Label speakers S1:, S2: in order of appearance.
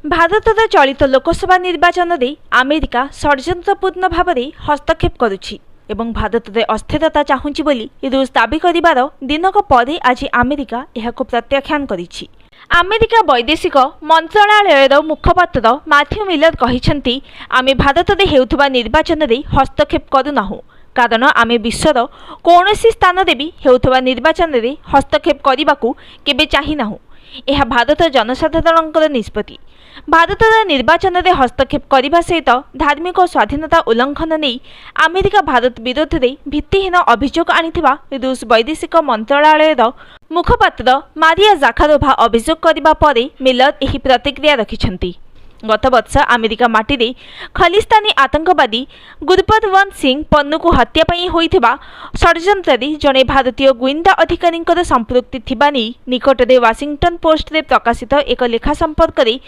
S1: भारतर चलित लोकसभा निर्वाचन में अमेरिका षड्यंत्रपूर्ण भाव में हस्तक्षेप करुछि एवं भारत में अस्थिरता चाहूँगी बोली रूस दाबी कर दिनक पर आज अमेरिका यह प्रत्याख्यान करिछि। अमेरिका वैदेशिक मंत्रालय मुखपात्र मैथ्यू मिलर कहिसेंति आमे भारत में हेउथुबा निर्वाचन में हस्तक्षेप करूनाहु कारण आमे विश्वर कौनसी स्थान भी हेउथुबा निर्वाचन में हस्तक्षेप करने केबे चाहिनाहु। यह भारत जनसाधारण निष्पत्ति। भारत निर्वाचन में हस्तक्षेप करने सहित धार्मिक स्वाधीनता उल्लंघन नहीं अमेरिका भारत विरोध में भित्तिहीन अभियोग आनिथिबा रूस वैदेशिक मंत्रालय मुखपात्र मारिया जाखारोभा अभियोग करने पर मिलर यह प्रतिक्रिया रखिछंती। गत वर्ष अमेरिका माटी रे खलिस्तानी आतंकवादी गुरपतवंत सिंह पन्नू को हत्या पाई होइथिबा षड्यंत्र जड़े भारतीय गुइंदा अधिकारी संपृक्ति थिबा नै निकटरे वाशिंगटन पोस्ट रे प्रकाशित एक लेखा संपर्क में